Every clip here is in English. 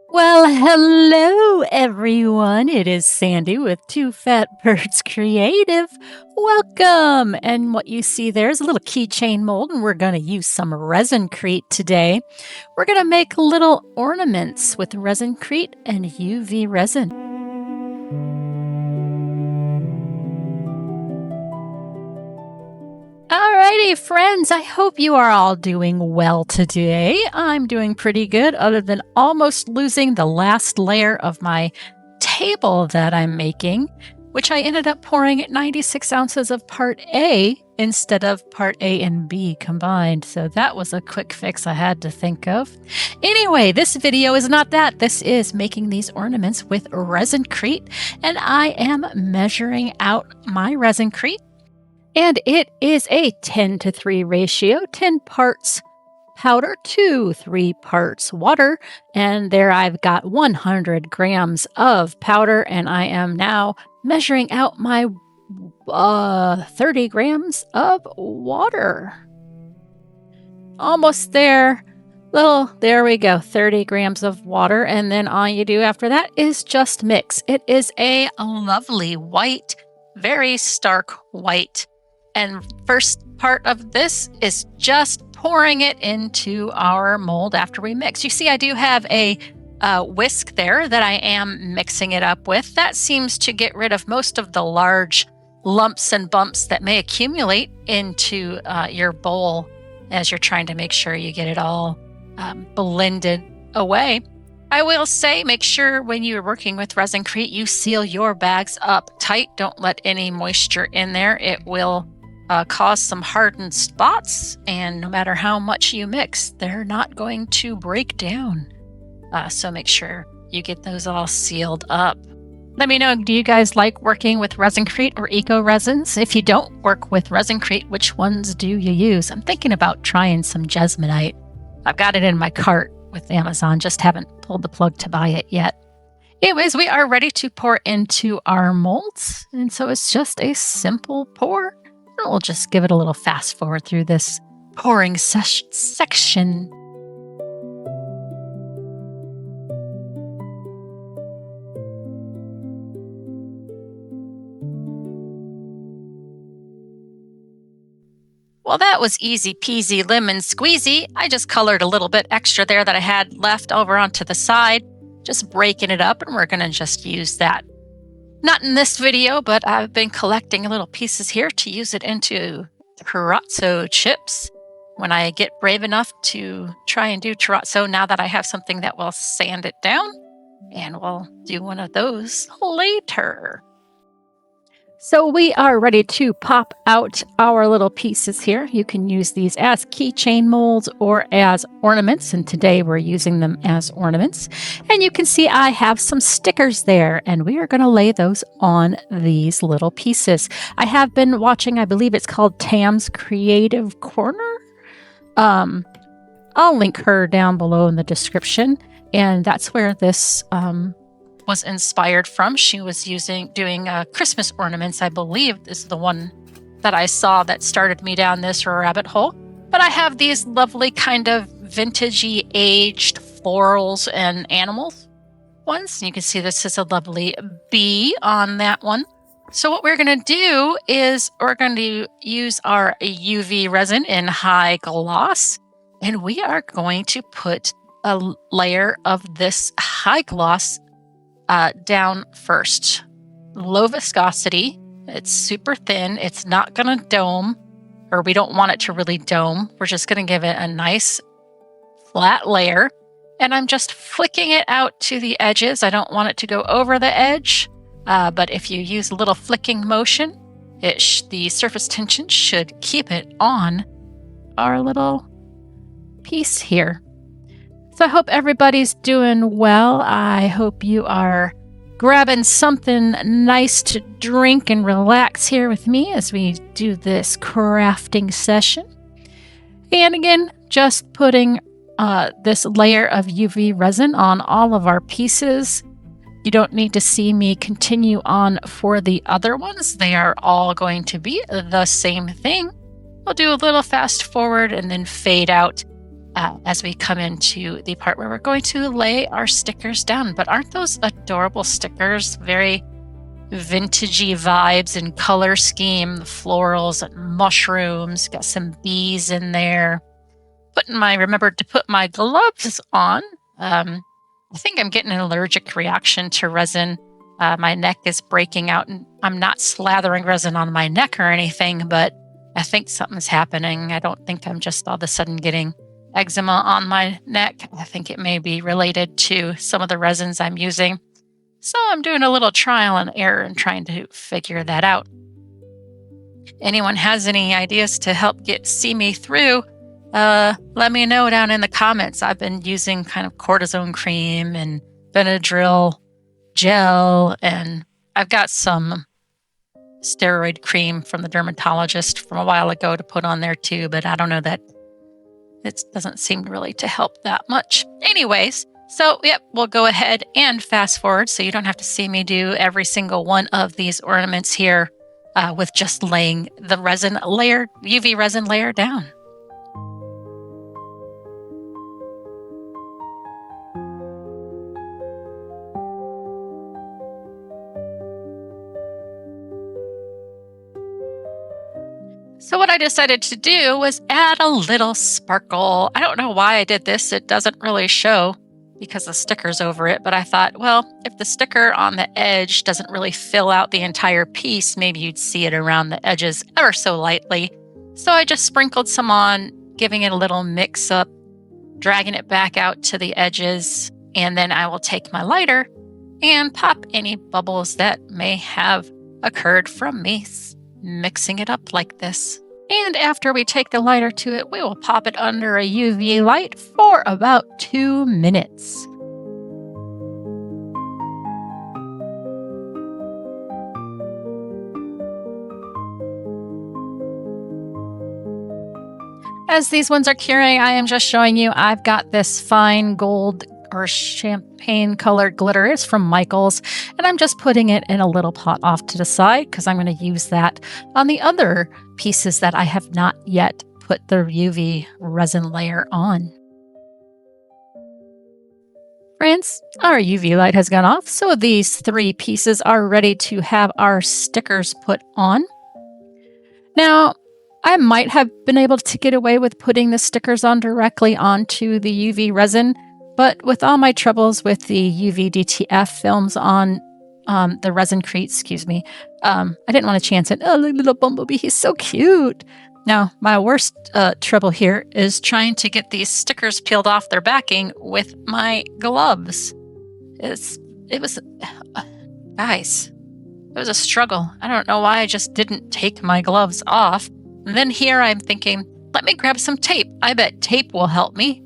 Well, hello everyone. It is Sandy with Two Fat Birds Creative. Welcome. And what you see there is a little keychain mold, and we're going to use some ResinCrete today. We're going to make little ornaments with ResinCrete and UV resin. Alrighty, friends, I hope you are all doing well today. I'm doing pretty good, other than almost losing the last layer of my table that I'm making, which I ended up pouring at 96 ounces of part A instead of part A and B combined. So that was a quick fix I had to think of. Anyway, this video is not that. This is making these ornaments with ResinCrete, and I am measuring out my ResinCrete. And it is a 10:3 ratio, 10 parts powder to 3 parts water. And there I've got 100 grams of powder, and I am now measuring out my 30 grams of water. Almost there. There we go, 30 grams of water. And then all you do after that is just mix. It is a lovely white, very stark white. And first part of this is just pouring it into our mold after we mix. You see, I do have a whisk there that I am mixing it up with. That seems to get rid of most of the large lumps and bumps that may accumulate into your bowl as you're trying to make sure you get it all blended away. I will say, make sure when you're working with ResinCrete, you seal your bags up tight. Don't let any moisture in there. It will cause some hardened spots, and no matter how much you mix, they're not going to break down. So make sure you get those all sealed up. Let me know, do you guys like working with ResinCrete or eco resins? If you don't work with ResinCrete, which ones do you use? I'm thinking about trying some Jesmonite. I've got it in my cart with Amazon, just haven't pulled the plug to buy it yet. Anyways, we are ready to pour into our molds, and so it's just a simple pour. We'll just give it a little fast forward through this pouring section. Well, that was easy peasy lemon squeezy. I just colored a little bit extra there that I had left over onto the side, just breaking it up, and we're going to just use that. Not in this video, but I've been collecting little pieces here to use it into terrazzo chips when I get brave enough to try and do terrazzo, now that I have something that will sand it down. And we'll do one of those later. So we are ready to pop out our little pieces here. You can use these as keychain molds or as ornaments, and today we're using them as ornaments. And you can see I have some stickers there, and we are going to lay those on these little pieces. I have been watching, I believe it's called Tam's Creative Corner. I'll link her down below in the description, and that's where this was inspired from. She was doing Christmas ornaments, I believe. This is the one that I saw that started me down this rabbit hole. But I have these lovely kind of vintagey aged florals and animals ones. You can see this is a lovely bee on that one. So what we're going to do is we're going to use our UV resin in high gloss, and we are going to put a layer of this high gloss down first. Low viscosity. It's super thin. It's not going to dome, or we don't want it to really dome. We're just going to give it a nice flat layer. And I'm just flicking it out to the edges. I don't want it to go over the edge, but if you use a little flicking motion, the surface tension should keep it on our little piece here. So I hope everybody's doing well. I hope you are grabbing something nice to drink and relax here with me as we do this crafting session. And again, just putting this layer of UV resin on all of our pieces. You don't need to see me continue on for the other ones. They are all going to be the same thing. I'll do a little fast forward and then fade out as we come into the part where we're going to lay our stickers down. But aren't those adorable stickers? Very vintagey vibes and color scheme, the florals and mushrooms, got some bees in there. Remembered to put my gloves on. I think I'm getting an allergic reaction to resin. My neck is breaking out, and I'm not slathering resin on my neck or anything, but I think something's happening. I don't think I'm just all of a sudden getting eczema on my neck. I think it may be related to some of the resins I'm using. So I'm doing a little trial and error and trying to figure that out. Anyone has any ideas to help see me through, let me know down in the comments. I've been using kind of cortisone cream and Benadryl gel, and I've got some steroid cream from the dermatologist from a while ago to put on there too, but I don't know, that it doesn't seem really to help that much. Anyways, so yep, we'll go ahead and fast forward so you don't have to see me do every single one of these ornaments here with just laying the resin layer, UV resin layer down. So what I decided to do was add a little sparkle. I don't know why I did this. It doesn't really show because the sticker's over it, but I thought, well, if the sticker on the edge doesn't really fill out the entire piece, maybe you'd see it around the edges ever so lightly. So I just sprinkled some on, giving it a little mix up, dragging it back out to the edges, and then I will take my lighter and pop any bubbles that may have occurred from me mixing it up like this. And after we take the lighter to it, we will pop it under a UV light for about 2 minutes. As these ones are curing, I am just showing you I've got this fine gold or champagne colored glitter. It's from Michaels, and I'm just putting it in a little pot off to the side because I'm going to use that on the other pieces that I have not yet put the UV resin layer on. Friends, our UV light has gone off, so these 3 pieces are ready to have our stickers put on. Now, I might have been able to get away with putting the stickers on directly onto the UV resin, but with all my troubles with the UV DTF films on the ResinCrete, I didn't want to chance it. Oh, look, little bumblebee, he's so cute. Now, my worst trouble here is trying to get these stickers peeled off their backing with my gloves. Guys, it was a struggle. I don't know why I just didn't take my gloves off. And then here I'm thinking, let me grab some tape. I bet tape will help me.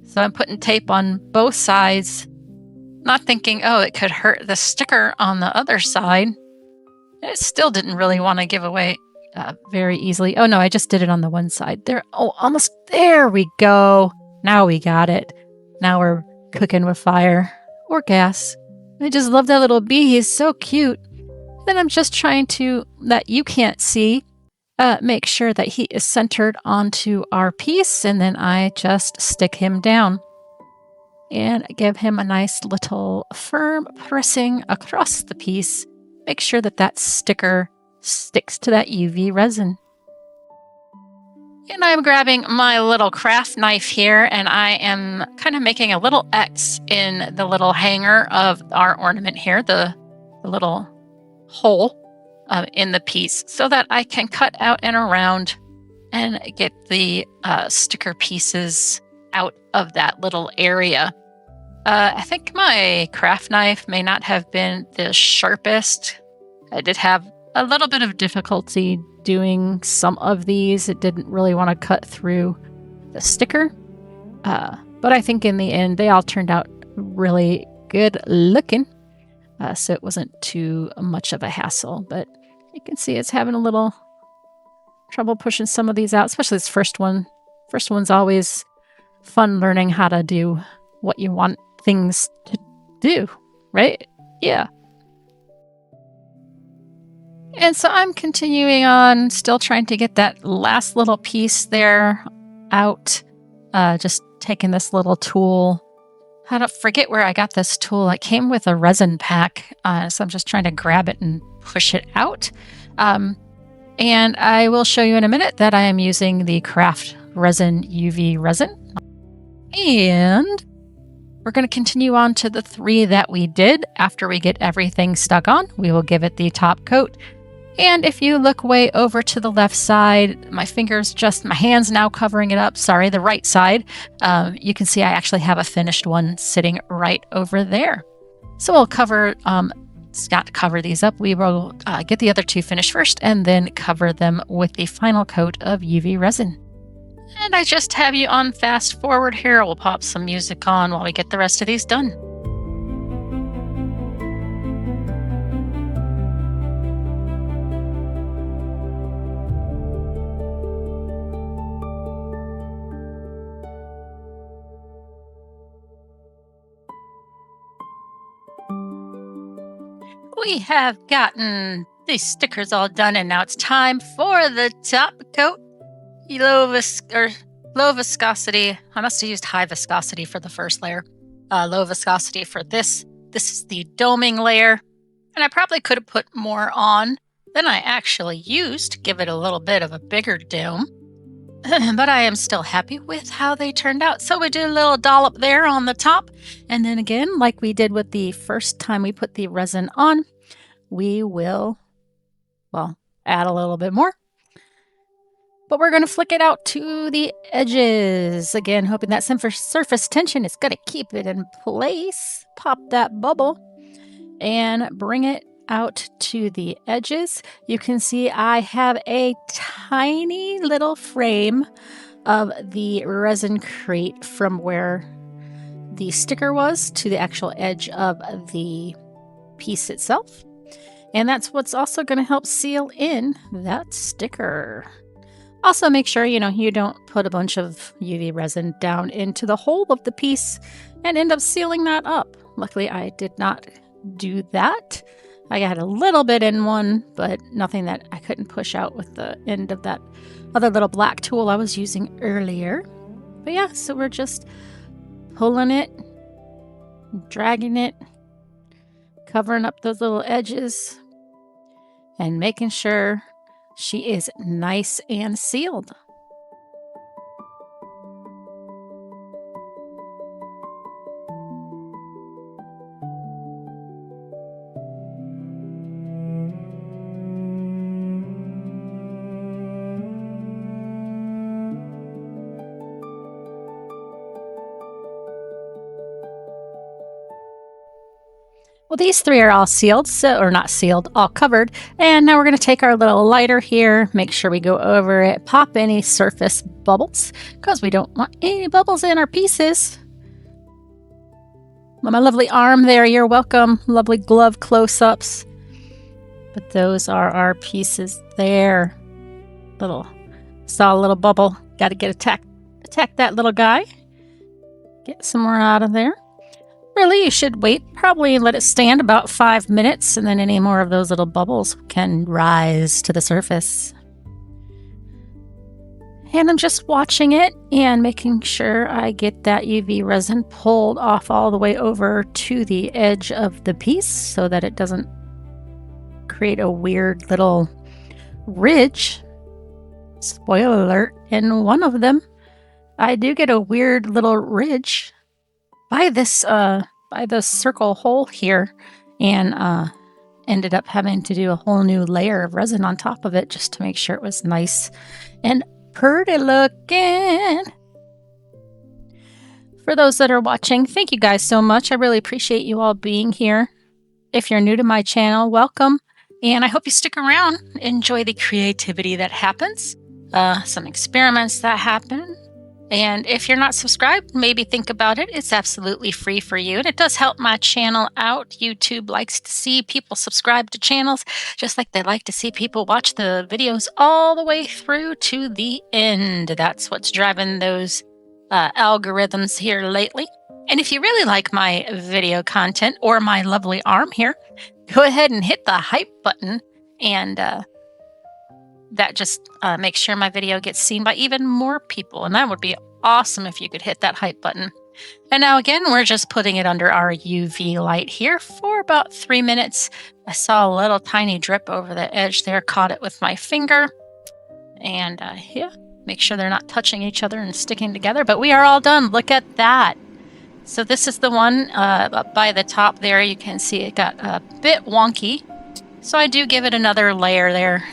So I'm putting tape on both sides, not thinking, oh, it could hurt the sticker on the other side. It still didn't really want to give away very easily. Oh no, I just did it on the one side. There, oh, almost, there we go. Now we got it. Now we're cooking with fire or gas. I just love that little bee. He's so cute. Then I'm just trying to, that you can't see, make sure that he is centered onto our piece, and then I just stick him down and give him a nice little firm pressing across the piece. Make sure that that sticker sticks to that UV resin. And I'm grabbing my little craft knife here, and I am kind of making a little X in the little hanger of our ornament here, the little hole in the piece, so that I can cut out and around and get the sticker pieces out of that little area. I think my craft knife may not have been the sharpest. I did have a little bit of difficulty doing some of these. It didn't really want to cut through the sticker. But I think in the end, they all turned out really good looking. So it wasn't too much of a hassle. But you can see it's having a little trouble pushing some of these out, especially this first one. First one's always fun learning how to do what you want things to do, right? Yeah. And so I'm continuing on, still trying to get that last little piece there out. Just taking this little tool. I don't forget where I got this tool. It came with a resin pack, so I'm just trying to grab it and push it out. And I will show you in a minute that I am using the Craft Resin UV resin. And we're going to continue on to the 3 that we did. After we get everything stuck on, we will give it the top coat. And if you look way over to the left side, my hand's now covering it up. Sorry, the right side. You can see I actually have a finished one sitting right over there. So we'll cover these up. We will get the other 2 finished first and then cover them with the final coat of UV resin. And I just have you on fast forward here. We'll pop some music on while we get the rest of these done. We have gotten these stickers all done, and now it's time for the top coat. Low viscosity. I must have used high viscosity for the first layer. Low viscosity for this. This is the doming layer. And I probably could have put more on than I actually used to give it a little bit of a bigger dome. But I am still happy with how they turned out. So we did a little dollop there on the top. And then again, like we did with the first time we put the resin on, we will, add a little bit more. But we're going to flick it out to the edges. Again, hoping that surface tension is going to keep it in place. Pop that bubble and bring it out to the edges. You can see I have a tiny little frame of the ResinCrete from where the sticker was to the actual edge of the piece itself. And that's what's also going to help seal in that sticker. Also, make sure, you don't put a bunch of UV resin down into the hole of the piece and end up sealing that up. Luckily, I did not do that. I had a little bit in one, but nothing that I couldn't push out with the end of that other little black tool I was using earlier. But yeah, so we're just pulling it, dragging it, covering up those little edges, and making sure she is nice and sealed. Well, these 3 are all sealed, or not sealed, all covered. And now we're going to take our little lighter here, make sure we go over it, pop any surface bubbles, because we don't want any bubbles in our pieces. My lovely arm there, you're welcome. Lovely glove close-ups. But those are our pieces there. Saw a little bubble. Got to get attack that little guy. Get some more out of there. Really, you should wait, probably let it stand about 5 minutes, and then any more of those little bubbles can rise to the surface. And I'm just watching it and making sure I get that UV resin pulled off all the way over to the edge of the piece so that it doesn't create a weird little ridge. Spoiler alert, in one of them, I do get a weird little ridge by the circle hole here, and ended up having to do a whole new layer of resin on top of it just to make sure it was nice and pretty looking. For those that are watching, thank you guys so much. I really appreciate you all being here. If you're new to my channel, welcome, and I hope you stick around. Enjoy the creativity that happens, some experiments that happen. And if you're not subscribed, maybe think about it. It's absolutely free for you. And it does help my channel out. YouTube likes to see people subscribe to channels, just like they like to see people watch the videos all the way through to the end. That's what's driving those algorithms here lately. And if you really like my video content or my lovely arm here, go ahead and hit the hype button, and that just makes sure my video gets seen by even more people, and that would be awesome if you could hit that hype button. And now again, we're just putting it under our UV light here for about 3 minutes. I saw a little tiny drip over the edge there, caught it with my finger. And yeah, make sure they're not touching each other and sticking together. But we are all done. Look at that. So this is the one up by the top there. You can see it got a bit wonky. So I do give it another layer there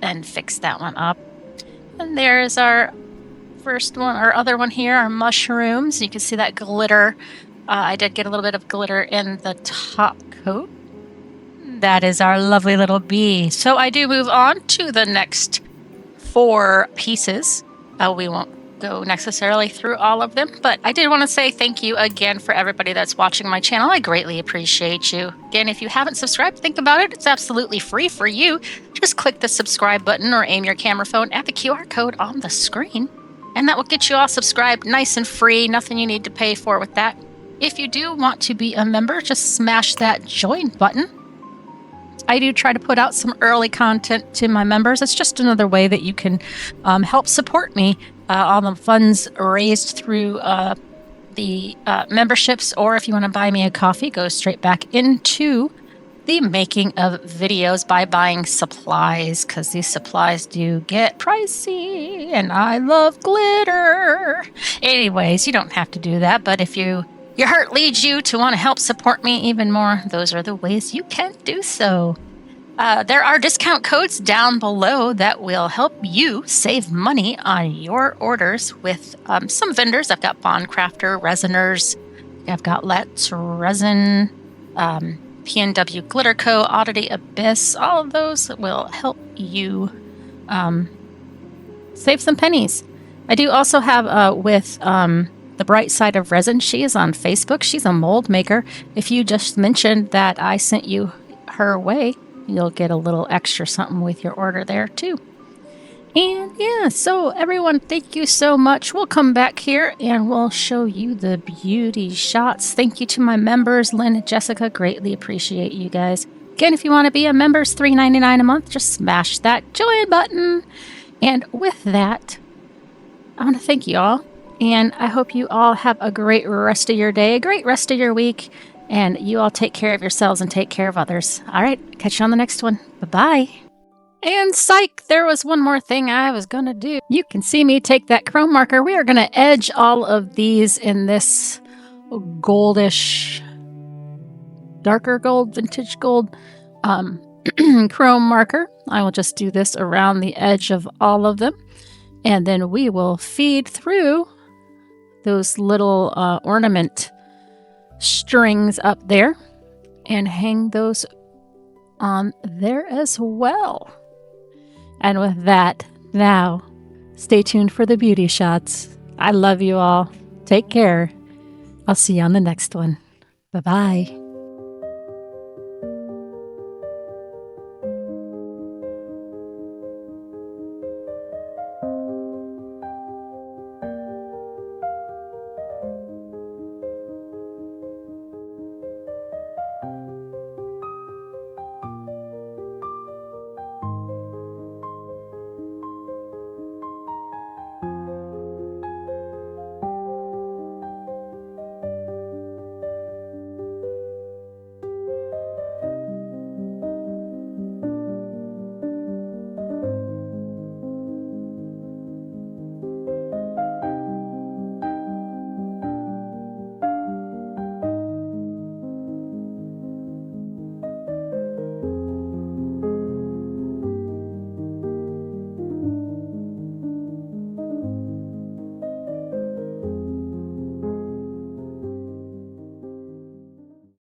and fix that one up. And there's our first one, our other one here, our mushrooms. You can see that glitter. I did get a little bit of glitter in the top coat. That is our lovely little bee. So I do move on to the next 4 pieces. We won't go necessarily through all of them, but I did want to say thank you again for everybody that's watching my channel. I greatly appreciate you. Again, if you haven't subscribed, think about it. It's absolutely free for you. Just click the subscribe button or aim your camera phone at the QR code on the screen, and that will get you all subscribed nice and free. Nothing you need to pay for with that. If you do want to be a member, just smash that join button. I do try to put out some early content to my members. It's just another way that you can help support me. All the funds raised through the memberships, or if you want to buy me a coffee, go straight back into the making of videos by buying supplies, because these supplies do get pricey, and I love glitter. Anyways, you don't have to do that, but if your heart leads you to want to help support me even more, those are the ways you can do so. There are discount codes down below that will help you save money on your orders with some vendors. I've got Bond Crafter, Resiners, I've got Let's Resin, PNW Glitter Co., Oddity Abyss. All of those will help you save some pennies. I do also have with the Bright Side of Resin. She is on Facebook. She's a mold maker. If you just mentioned that I sent you her way, you'll get a little extra something with your order there too. And yeah, so everyone, thank you so much. We'll come back here and we'll show you the beauty shots. Thank you to my members, Lynn and Jessica. Greatly appreciate you guys. Again, if you want to be a member, it's $3.99 a month. Just smash that join button. And with that, I want to thank you all. And I hope you all have a great rest of your day, a great rest of your week. And you all take care of yourselves and take care of others. All right, catch you on the next one. Bye-bye. And psych, there was one more thing I was going to do. You can see me take that chrome marker. We are going to edge all of these in this goldish, darker gold, vintage gold chrome marker. I will just do this around the edge of all of them. And then we will feed through those little ornament strings up there and hang those on there as well. And with that, now stay tuned for the beauty shots. I love you all. Take care. I'll see you on the next one. Bye-bye.